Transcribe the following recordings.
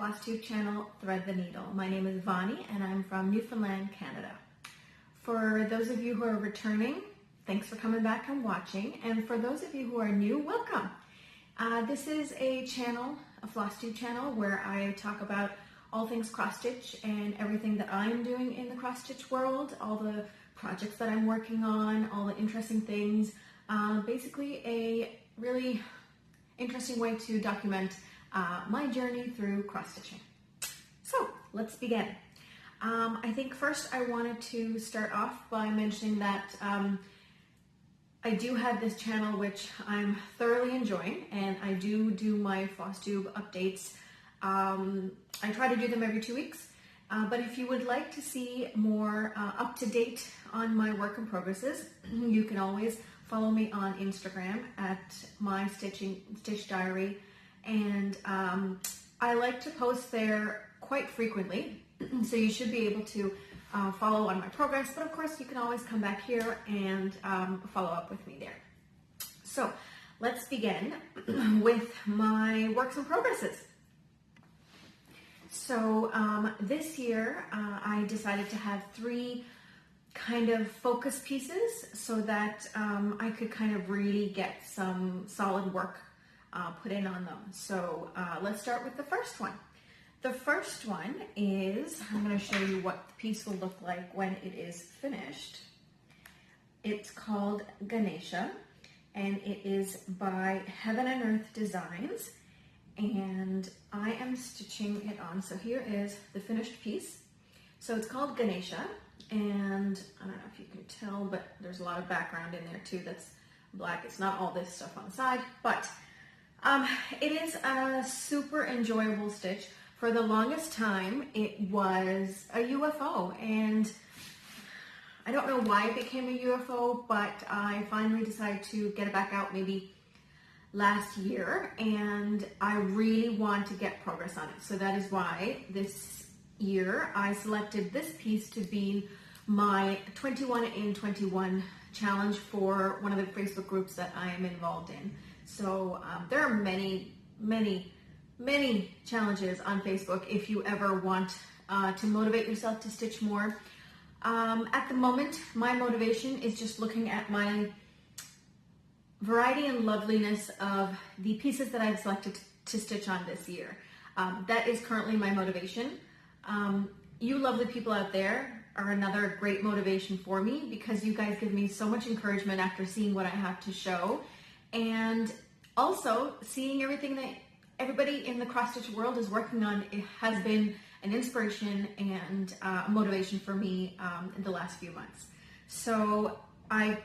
Flosstube channel, Thread the Needle. My name is Vani and I'm from Newfoundland, Canada. For those of you who are returning, thanks for coming back and watching. And for those of you who are new, welcome. This is a channel, a Flosstube channel, where I talk about all things cross-stitch and everything that I'm doing in the cross-stitch world, all the projects that I'm working on, all the interesting things. Basically a really interesting way to document my journey through cross-stitching. So let's begin. I think first I wanted to start off by mentioning that I do have this channel which I'm thoroughly enjoying, and I do my Flosstube updates. I try to do them every 2 weeks, but if you would like to see more up-to-date on my work in progresses, you can always follow me on Instagram at my stitch diary, and I like to post there quite frequently, so you should be able to follow on my progress, but of course you can always come back here and follow up with me there. So let's begin with my works in progresses. So this year I decided to have 3 kind of focus pieces so that I could kind of really get some solid work put in on them. So let's start with the first one. The first one is, I'm going to show you what the piece will look like when it is finished. It's called Ganesha, and it is by Heaven and Earth Designs, and I am stitching it on. So here is the finished piece. So it's called Ganesha, and I don't know if you can tell, but there's a lot of background in there too that's black. It's not all this stuff on the side, but it is a super enjoyable stitch. For the longest time, it was a UFO, and I don't know why it became a UFO, but I finally decided to get it back out maybe last year, and I really want to get progress on it. So that is why this year I selected this piece to be my 21 in 21 challenge for one of the Facebook groups that I am involved in. So there are many challenges on Facebook if you ever want to motivate yourself to stitch more. At the moment, my motivation is just looking at my variety and loveliness of the pieces that I've selected to stitch on this year. That is currently my motivation. You lovely people out there are another great motivation for me, because you guys give me so much encouragement after seeing what I have to show, and also seeing everything that everybody in the cross-stitch world is working on. It has been an inspiration and a motivation for me in the last few months. So I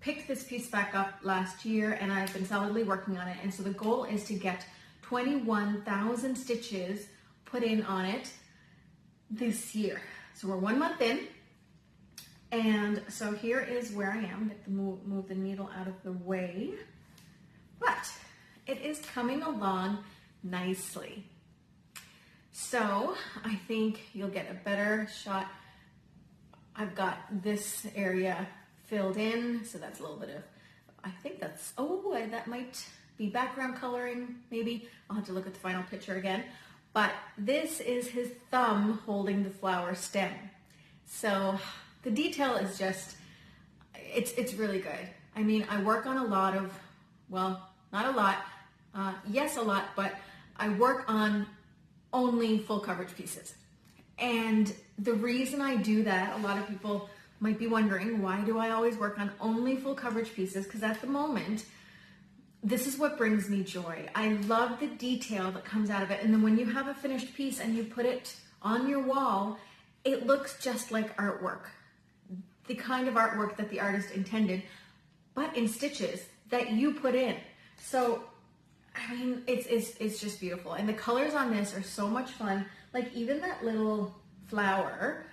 picked this piece back up last year, and I've been solidly working on it, and so the goal is to get 21,000 stitches put in on it this year. So we're 1 month in, and so here is where I am. Let me move the needle out of the way, but it is coming along nicely. So I think you'll get a better shot. I've got this area filled in, so that's a little bit of, I think that's, that might be background coloring, maybe. I'll have to look at the final picture again. But this is his thumb holding the flower stem. So the detail is just, it's really good. I mean, I work on a lot of, well, not a lot, yes, a lot, but I work on only full coverage pieces. And the reason I do that, a lot of people might be wondering, why do I always work on only full coverage pieces? Because at the moment, this is what brings me joy. I love the detail that comes out of it. And then when you have a finished piece and you put it on your wall, it looks just like artwork. The kind of artwork that the artist intended, but in stitches that you put in. So, I mean, it's just beautiful. And the colors on this are so much fun. Like even that little flower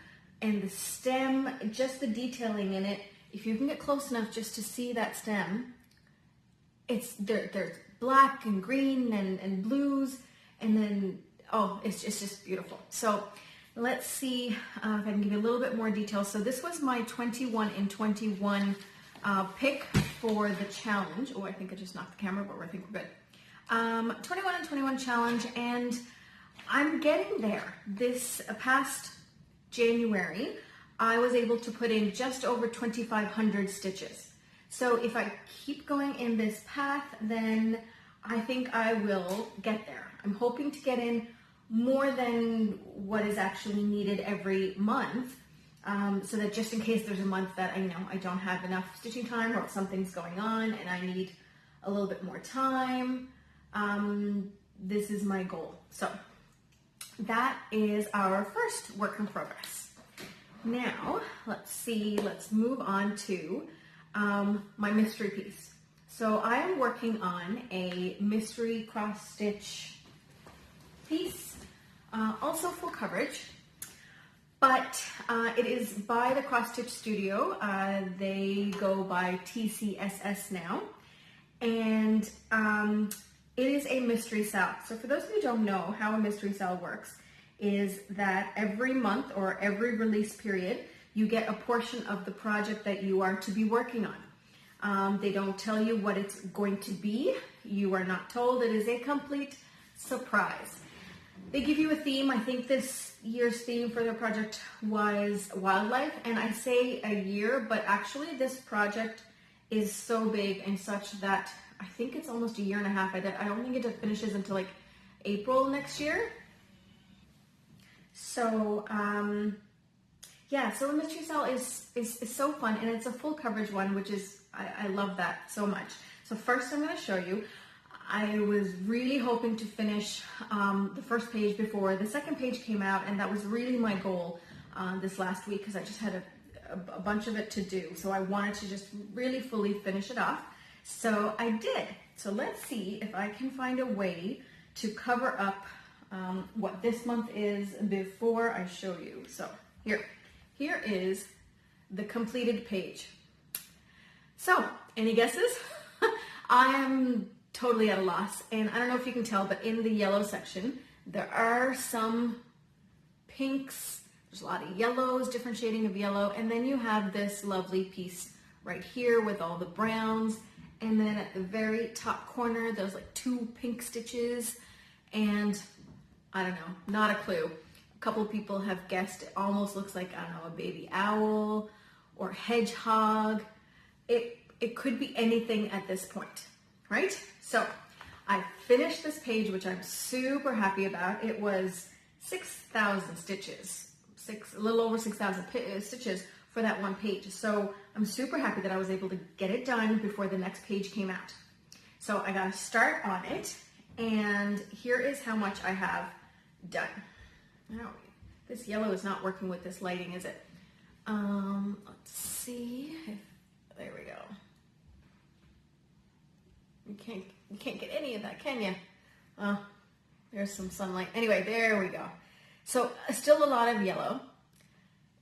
and the stem, just the detailing in it. If you can get close enough just to see that stem, there's black and green and blues, and then, it's just beautiful. So let's see if I can give you a little bit more detail. So this was my 21 in 21 pick for the challenge. I think I just knocked the camera, but I think we're good. 21 in 21 challenge, and I'm getting there. This past January, I was able to put in just over 2,500 stitches. So if I keep going in this path, then I think I will get there. I'm hoping to get in more than what is actually needed every month, so that just in case there's a month that I know I don't have enough stitching time or something's going on and I need a little bit more time, this is my goal. So that is our first work in progress. Now, let's move on to my mystery piece. So I am working on a mystery cross stitch piece, also full coverage, but it is by the Cross Stitch Studio. They go by TCSS now, and it is a mystery sale. So for those of you who don't know how a mystery sale works, is that every month or every release period, you get a portion of the project that you are to be working on. They don't tell you what it's going to be. You are not told. It is a complete surprise. They give you a theme. I think this year's theme for the project was wildlife, and I say a year, but actually this project is so big and such that I think it's almost a year and a half. I don't think it finishes until like April next year. So yeah, so a mystery sale is so fun, and it's a full coverage one, which is, I love that so much. So first I'm going to show you, I was really hoping to finish the first page before the second page came out, and that was really my goal this last week, because I just had a bunch of it to do. So I wanted to just really fully finish it off. So I did. So let's see if I can find a way to cover up what this month is before I show you. So here is the completed page. So, any guesses? I am totally at a loss, and I don't know if you can tell, but in the yellow section, there are some pinks, there's a lot of yellows, different shading of yellow, and then you have this lovely piece right here with all the browns, and then at the very top corner, there's like 2 pink stitches, and I don't know, not a clue. A couple of people have guessed it almost looks like, I don't know, a baby owl or hedgehog. It could be anything at this point, right? So I finished this page, which I'm super happy about. It was 6,000 stitches, a little over 6,000 stitches for that one page. So I'm super happy that I was able to get it done before the next page came out. So I got to start on it, and here is how much I have done. Now, this yellow is not working with this lighting, is it? Let's see. There we go. You can't get any of that, can you? There's some sunlight. Anyway, there we go. So still a lot of yellow.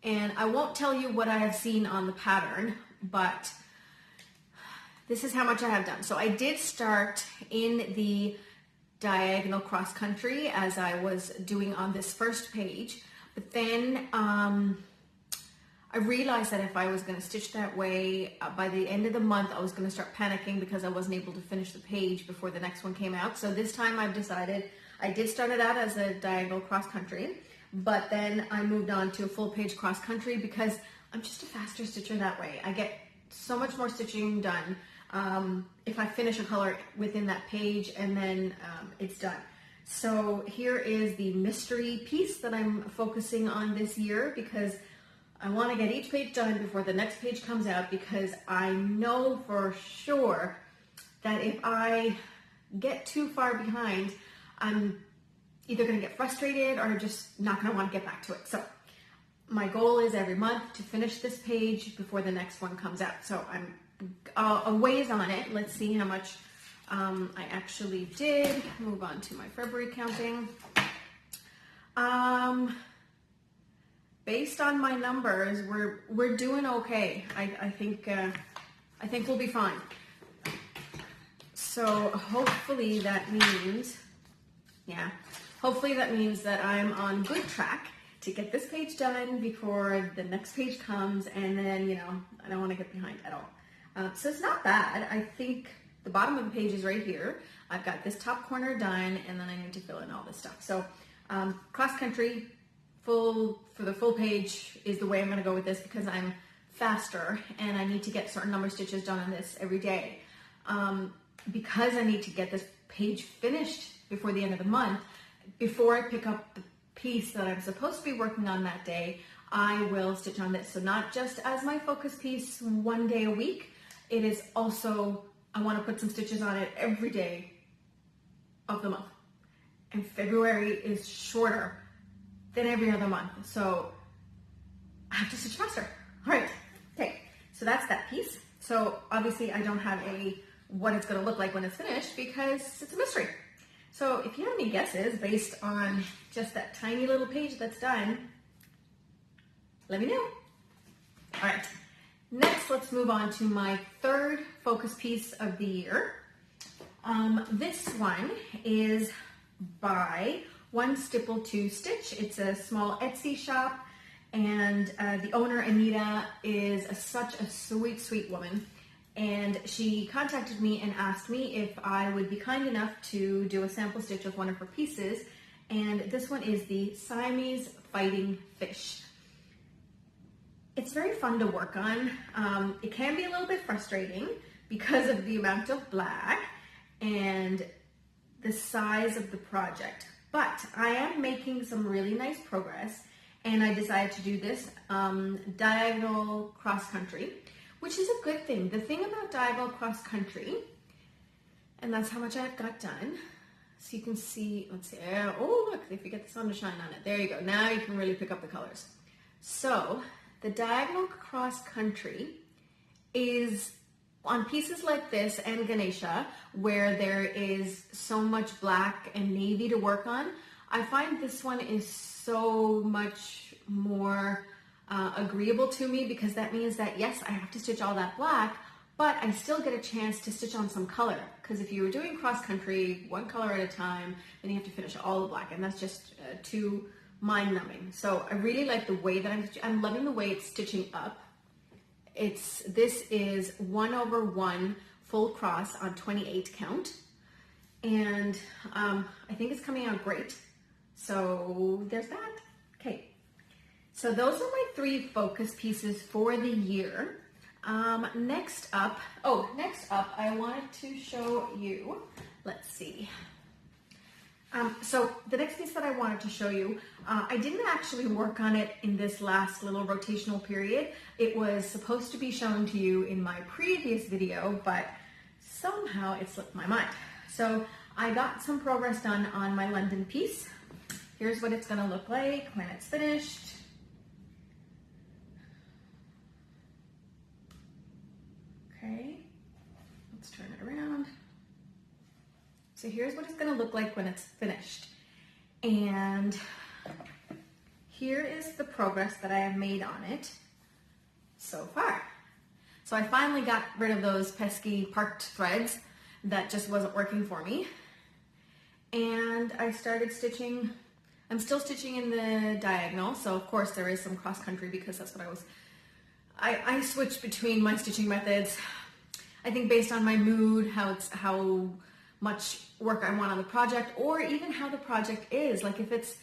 And I won't tell you what I have seen on the pattern, but this is how much I have done. So I did start in the diagonal cross country as I was doing on this first page, but then I realized that if I was going to stitch that way, by the end of the month, I was going to start panicking because I wasn't able to finish the page before the next one came out. So this time I've decided, I did start it out as a diagonal cross country, but then I moved on to a full page cross country because I'm just a faster stitcher that way. I get so much more stitching done if I finish a color within that page, and then it's done. So here is the mystery piece that I'm focusing on this year, because I want to get each page done before the next page comes out, because I know for sure that if I get too far behind, I'm either going to get frustrated or just not going to want to get back to it. So my goal is every month to finish this page before the next one comes out. So I'm a ways on it. Let's see how much I actually did. Move on to my February counting. Based on my numbers, we're doing okay. I think we'll be fine. So hopefully that means, hopefully that means that I'm on good track to get this page done before the next page comes, and then, I don't want to get behind at all. So it's not bad. I think the bottom of the page is right here. I've got this top corner done, and then I need to fill in all this stuff. So Cross country, for the full page is the way I'm gonna go with this because I'm faster and I need to get certain number of stitches done on this every day. Because I need to get this page finished before the end of the month, before I pick up the piece that I'm supposed to be working on that day, I will stitch on this. So not just as my focus piece one day a week, it is also, I want to put some stitches on it every day of the month. And February is shorter than every other month. So I have to stitch faster. All right, okay, so that's that piece. So obviously I don't have what it's gonna look like when it's finished because it's a mystery. So if you have any guesses based on just that tiny little page that's done, let me know. All right, next let's move on to my third focus piece of the year. This one is by One Stipple Two Stitch. It's a small Etsy shop, and the owner, Anita, is such a sweet, sweet woman. And she contacted me and asked me if I would be kind enough to do a sample stitch of one of her pieces. And this one is the Siamese Fighting Fish. It's very fun to work on. It can be a little bit frustrating because of the amount of black and the size of the project. But I am making some really nice progress, and I decided to do this diagonal cross country, which is a good thing. The thing about diagonal cross country, and that's how much I've got done. So you can see, let's see, oh look, if you get the sun to shine on it, there you go. Now you can really pick up the colors. So the diagonal cross country is on pieces like this and Ganesha, where there is so much black and navy to work on. I find this one is so much more agreeable to me because that means that yes, I have to stitch all that black, but I still get a chance to stitch on some color. Because if you were doing cross country, one color at a time, then you have to finish all the black, and that's just too mind numbing. So I really like the way that I'm loving the way it's stitching up. This is 1/1 full cross on 28 count, and I think it's coming out great. So there's that. Okay, so those are my three focus pieces for the year. Next up, I wanted to show you, let's see. So the next piece that I wanted to show you, I didn't actually work on it in this last little rotational period. It was supposed to be shown to you in my previous video, but somehow it slipped my mind. So I got some progress done on my London piece. Here's what it's gonna look like when it's finished. Okay, let's turn it around. So here's what it's gonna look like when it's finished. And here is the progress that I have made on it so far. So I finally got rid of those pesky parked threads that just wasn't working for me. And I started stitching. I'm still stitching in the diagonal, so of course there is some cross country because that's what I switch between my stitching methods. I think based on my mood, how much work I want on the project, or even how the project is. Like if it's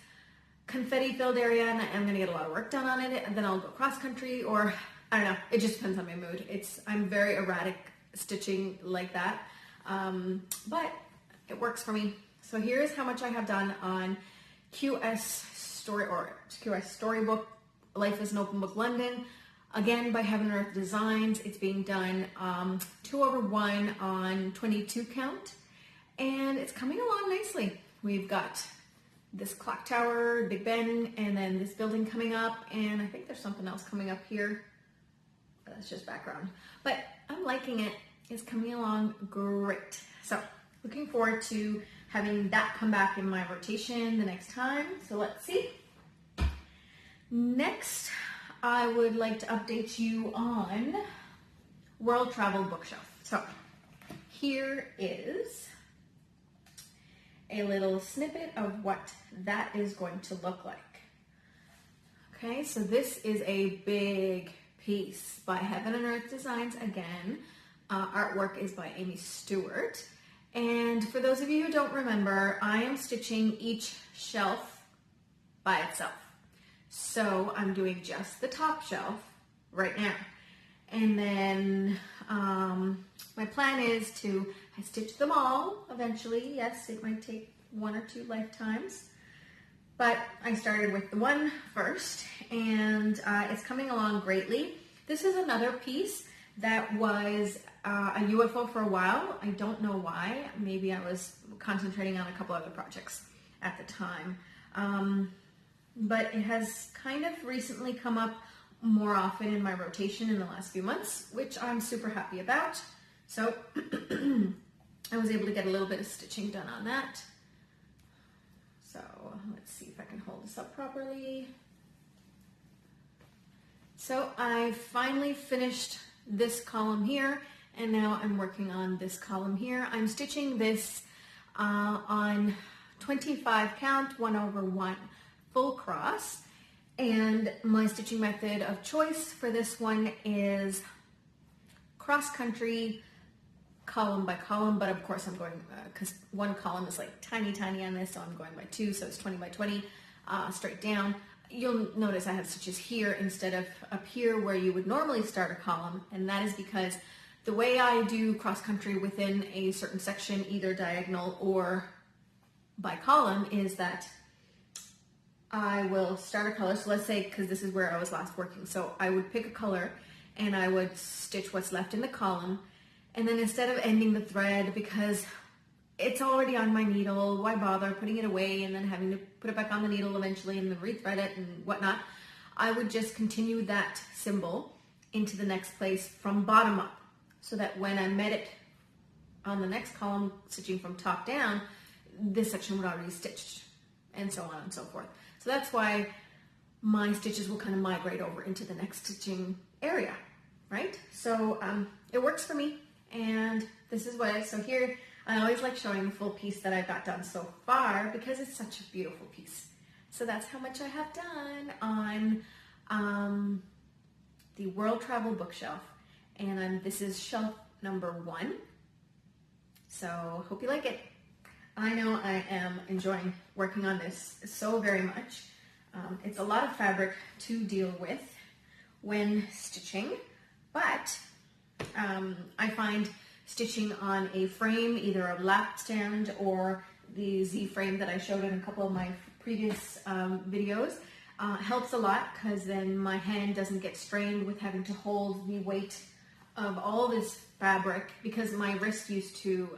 confetti filled area and I'm gonna get a lot of work done on it, and then I'll go cross country, or I don't know, it just depends on my mood. I'm very erratic stitching like that, but it works for me. So here's how much I have done on QS Storybook, Life is an Open Book London, again by Heaven and Earth Designs. It's being done 2/1 on 22 count, and it's coming along nicely. We've got this clock tower, Big Ben, and then this building coming up, and I think there's something else coming up here. That's just background, but I'm liking it. It's coming along great. So looking forward to having that come back in my rotation the next time. So let's see. Next, I would like to update you on World Travel Bookshelf. So here is a little snippet of what that is going to look like. Okay, so this is a big piece by Heaven and Earth Designs again. Artwork is by Amy Stewart. And for those of you who don't remember, I am stitching each shelf by itself. So I'm doing just the top shelf right now. And then my plan is to stitch them all eventually. Yes, it might take 1 or 2 lifetimes. But I started with the one first, and it's coming along greatly. This is another piece that was a UFO for a while. I don't know why. Maybe I was concentrating on a couple other projects at the time. But it has kind of recently come up more often in my rotation in the last few months, which I'm super happy about. So I was able to get a little bit of stitching done on that. So let's see if I can hold this up properly. So I finally finished this column here, and now I'm working on this column here. I'm stitching this on 25 count, 1/1 full cross, and my stitching method of choice for this one is cross country, column by column, but of course I'm going, because one column is like tiny on this, so I'm going by 2, so it's 20 by 20 straight down. You'll notice I have stitches here instead of up here where you would normally start a column, and that is because the way I do cross country within a certain section, either diagonal or by column, is that I will start a color. So let's say, because this is where I was last working, so I would pick a color and I would stitch what's left in the column. And then instead of ending the thread, because it's already on my needle, why bother putting it away and then having to put it back on the needle eventually and then rethread it and whatnot, I would just continue that symbol into the next place from bottom up, so that when I met it on the next column, stitching from top down, this section would already stitched, and so on and so forth. So that's why my stitches will kind of migrate over into the next stitching area, right? So it works for me. And this is what, so here, I always like showing the full piece that I've got done so far because it's such a beautiful piece. So that's how much I have done on the World Travel bookshelf. And this is shelf number 1. So hope you like it. I know I am enjoying working on this so very much. It's a lot of fabric to deal with when stitching, but I find stitching on a frame, either a lap stand or the Z frame that I showed in a couple of my previous videos, helps a lot, because then my hand doesn't get strained with having to hold the weight of all this fabric, because my wrist used to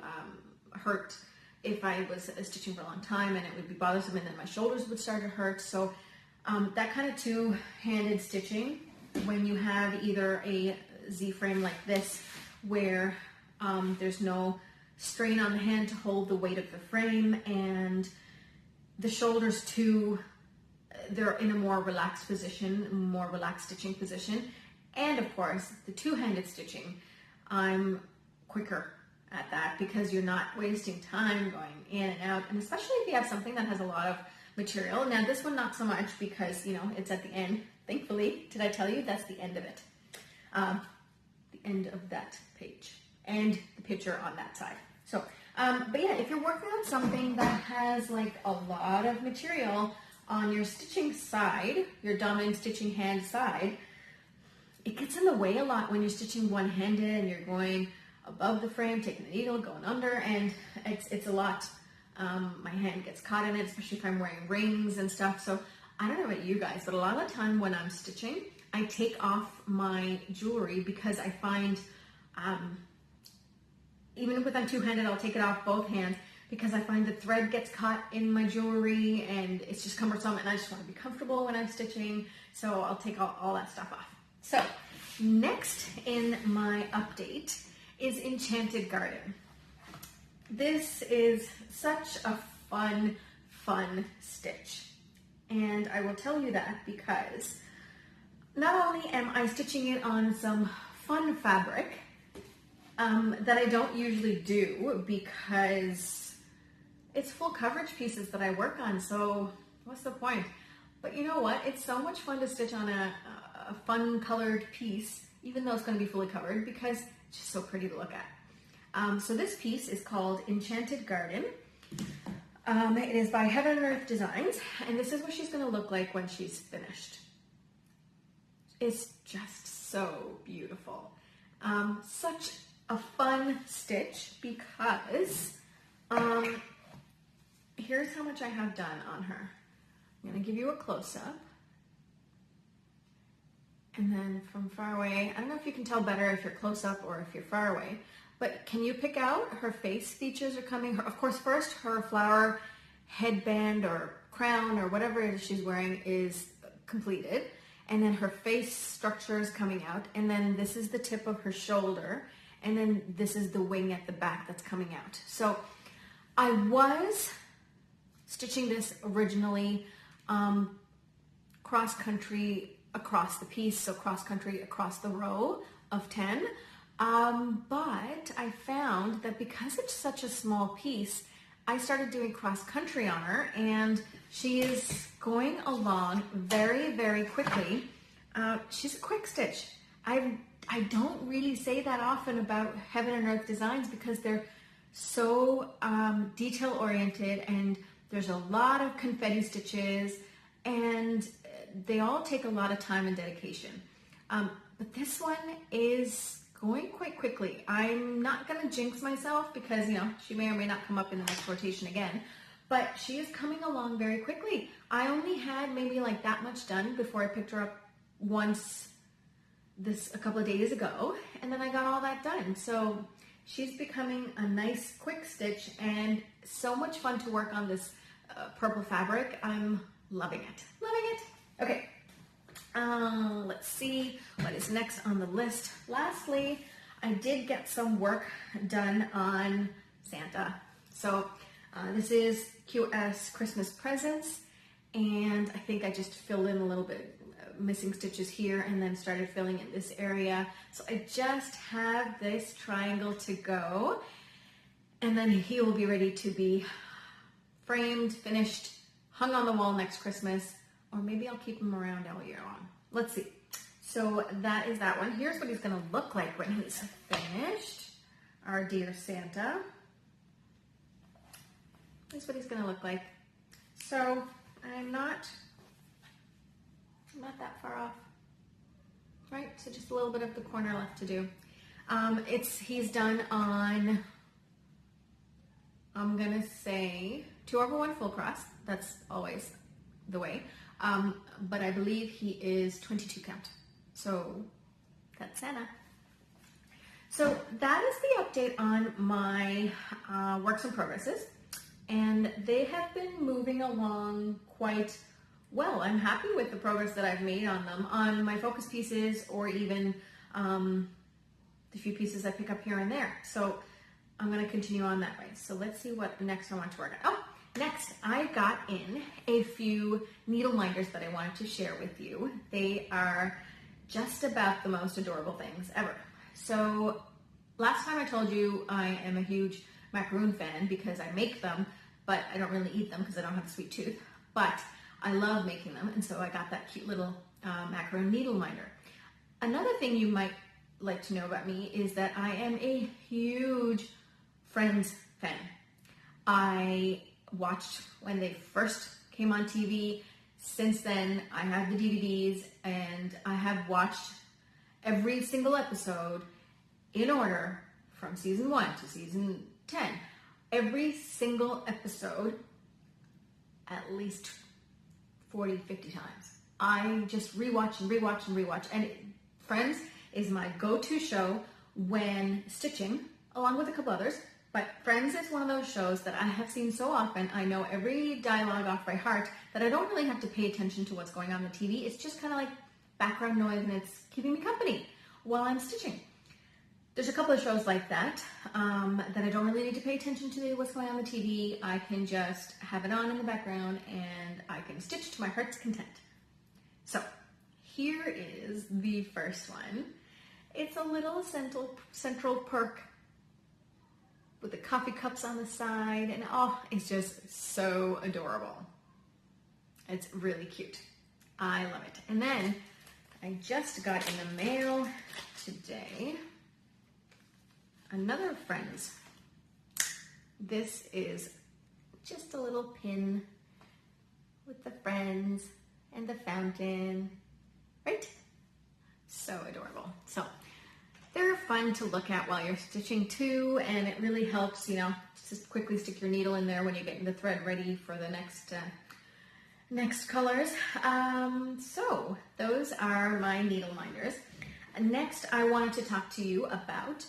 hurt if I was stitching for a long time, and it would be bothersome, and then my shoulders would start to hurt. So that kind of two-handed stitching, when you have either a Z-frame like this, where there's no strain on the hand to hold the weight of the frame, and the shoulders too, they're in a more relaxed position, more relaxed stitching position. And of course, the two-handed stitching, I'm quicker at that, because you're not wasting time going in and out, and especially if you have something that has a lot of material. Now this one not so much, because you know it's at the end. Thankfully, did I tell you that's the end of it? The end of that page and the picture on that side. So, but yeah, if you're working on something that has like a lot of material on your stitching side, your dominant stitching hand side, it gets in the way a lot when you're stitching one-handed and you're going above the frame, taking the needle, going under, and it's a lot. My hand gets caught in it, especially if I'm wearing rings and stuff. So I don't know about you guys, but a lot of the time when I'm stitching, I take off my jewelry, because I find, even if I'm two-handed, I'll take it off both hands, because I find the thread gets caught in my jewelry and it's just cumbersome, and I just want to be comfortable when I'm stitching. So I'll take all that stuff off. So next in my update is Enchanted Garden. This is such a fun stitch. And I will tell you that because not only am I stitching it on some fun fabric that I don't usually do, because it's full coverage pieces that I work on, so what's the point? But you know what? It's so much fun to stitch on a fun colored piece, even though it's going to be fully covered, because it's just so pretty to look at. So this piece is called Enchanted Garden. It is by Heaven and Earth Designs, and this is what she's going to look like when she's finished. It's just so beautiful. Such a fun stitch because here's how much I have done on her. I'm going to give you a close-up. And then from far away, I don't know if you can tell better if you're close up or if you're far away, but can you pick out her face features are coming? Of course, first her flower headband or crown or whatever it is she's wearing is completed. And then her face structure is coming out. And then this is the tip of her shoulder. And then this is the wing at the back that's coming out. So I was stitching this originally cross country across the piece, so cross country across the row of 10. But I found that because it's such a small piece, I started doing cross country on her, and she is going along very, very quickly. She's a quick stitch. I don't really say that often about Heaven and Earth Designs because they're so detail oriented, and there's a lot of confetti stitches, and they all take a lot of time and dedication. But this one is going quite quickly. I'm not going to jinx myself because, you know, she may or may not come up in the next rotation again, but she is coming along very quickly. I only had maybe like that much done before I picked her up once a couple of days ago, and then I got all that done. So she's becoming a nice quick stitch and so much fun to work on this purple fabric. I'm loving it. Loving it. Okay, let's see what is next on the list. Lastly, I did get some work done on Santa. So this is QS Christmas Presents, and I think I just filled in a little bit missing stitches here and then started filling in this area. So I just have this triangle to go, and then he will be ready to be framed, finished, hung on the wall next Christmas. Or maybe I'll keep him around all year long. Let's see. So that is that one. Here's what he's going to look like when he's finished. Our dear Santa. This is what he's going to look like. So I'm not that far off. Right? So just a little bit of the corner left to do. He's done on, I'm going to say 2/1 full cross. That's always the way. But I believe he is 22 count. So that's Santa. So that is the update on my works in progresses, and they have been moving along quite well. I'm happy with the progress that I've made on them, on my focus pieces, or even the few pieces I pick up here and there. So I'm going to continue on that way. So let's see what next I want to work on. Oh, next, I got in a few needle minders that I wanted to share with you. They are just about the most adorable things ever. So last time I told you I am a huge macaroon fan because I make them, but I don't really eat them because I don't have a sweet tooth. But I love making them, and so I got that cute little macaroon needle minder. Another thing you might like to know about me is that I am a huge Friends fan. I watched when they first came on TV. Since then, I have the DVDs, and I have watched every single episode in order from season 1 to season 10. Every single episode at least 40, 50 times. I just rewatch and rewatch and rewatch. And Friends is my go-to show when stitching, along with a couple others. But Friends is one of those shows that I have seen so often, I know every dialogue off by heart, that I don't really have to pay attention to what's going on the TV. It's just kind of like background noise, and it's keeping me company while I'm stitching. There's a couple of shows like that, that I don't really need to pay attention to what's going on the TV. I can just have it on in the background, and I can stitch to my heart's content. So here is the first one. It's a little central perk with the coffee cups on the side, and oh, it's just so adorable. It's really cute. I love it. And then I just got in the mail today another Friends. This is just a little pin with the friends and the fountain, right? So adorable. So they're fun to look at while you're stitching too, and it really helps, you know, just quickly stick your needle in there when you're getting the thread ready for the next colors. So those are my needle minders. Next, I wanted to talk to you about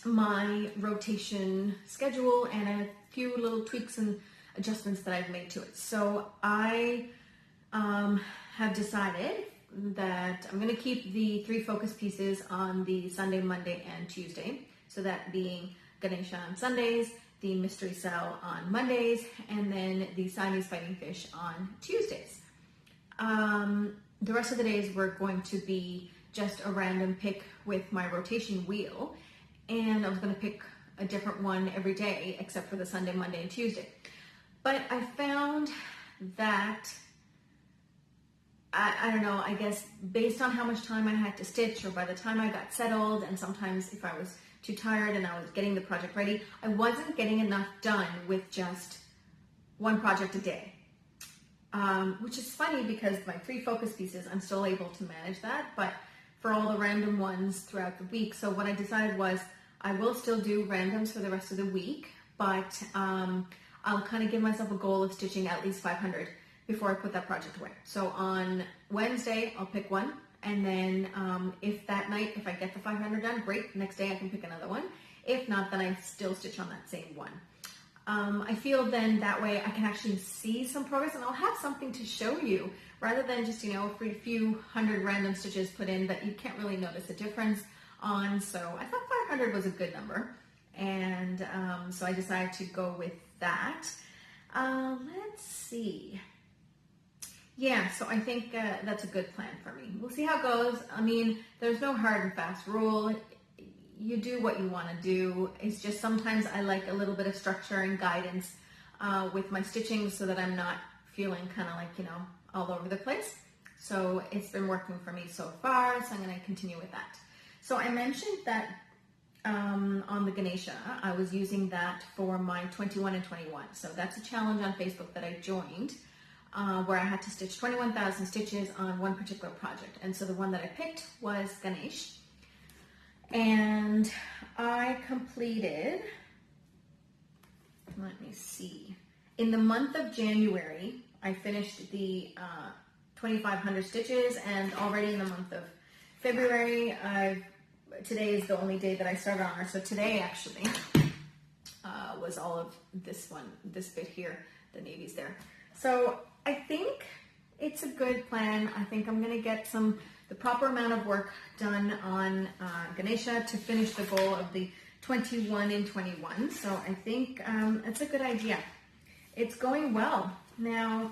my rotation schedule and a few little tweaks and adjustments that I've made to it. So I have decided that I'm going to keep the 3 focus pieces on the Sunday, Monday, and Tuesday. So that being Ganesha on Sundays, the Mystery Cell on Mondays, and then the Siamese Fighting Fish on Tuesdays. The rest of the days we're going to be just a random pick with my rotation wheel, and I was going to pick a different one every day except for the Sunday, Monday, and Tuesday. But I found that I don't know, I guess based on how much time I had to stitch, or by the time I got settled, and sometimes if I was too tired and I was getting the project ready, I wasn't getting enough done with just one project a day. Which is funny because my 3 focus pieces, I'm still able to manage that, but for all the random ones throughout the week. So what I decided was I will still do randoms for the rest of the week, but I'll kind of give myself a goal of stitching at least 500 before I put that project away. So on Wednesday, I'll pick one, and then if that night, if I get the 500 done, great, next day I can pick another one. If not, then I still stitch on that same one. I feel then that way I can actually see some progress, and I'll have something to show you rather than just, you know, a few hundred random stitches put in that you can't really notice a difference on. So I thought 500 was a good number, and so I decided to go with that. Let's see. Yeah, so I think that's a good plan for me. We'll see how it goes. I mean, there's no hard and fast rule. You do what you want to do. It's just sometimes I like a little bit of structure and guidance with my stitching so that I'm not feeling kind of like, you know, all over the place. So it's been working for me so far, so I'm going to continue with that. So I mentioned that on the Ganesha, I was using that for my 21 and 21. So that's a challenge on Facebook that I joined where I had to stitch 21,000 stitches on one particular project. And so the one that I picked was Ganesh. And I completed, let me see, in the month of January, I finished the 2,500 stitches, and already in the month of February, today is the only day that I started on her. So today actually was all of this one, this bit here, the navy's there. So I think it's a good plan. I think I'm gonna get the proper amount of work done on Ganesha to finish the goal of the 21 and 21. So I think it's a good idea. It's going well. Now,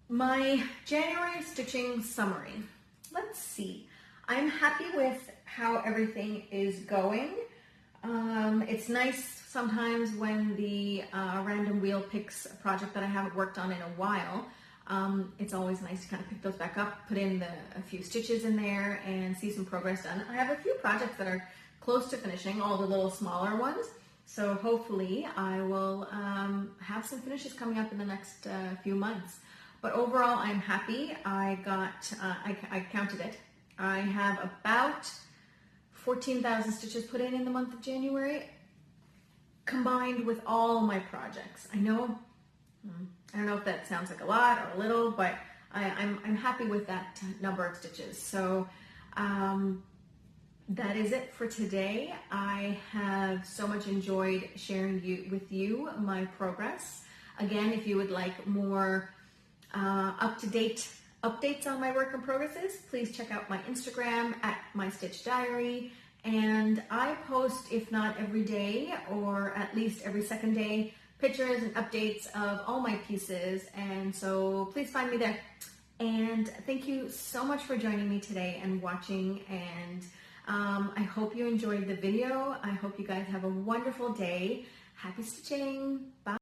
my January stitching summary. Let's see. I'm happy with how everything is going. It's nice sometimes when the random wheel picks a project that I haven't worked on in a while. It's always nice to kind of pick those back up, put in a few stitches in there, and see some progress done. I have a few projects that are close to finishing, all the little smaller ones. So hopefully I will have some finishes coming up in the next few months. But overall, I'm happy. I counted it. I have about 14,000 stitches put in the month of January, combined with all my projects. I don't know if that sounds like a lot or a little, but I'm happy with that number of stitches. So that is it for today. I have so much enjoyed sharing with you my progress. Again, if you would like more up-to-date updates on my work in progresses, please check out my Instagram at My Stitch Diary. And I post, if not every day, or at least every second day, pictures and updates of all my pieces. And so please find me there. And thank you so much for joining me today and watching. And I hope you enjoyed the video. I hope you guys have a wonderful day. Happy stitching. Bye.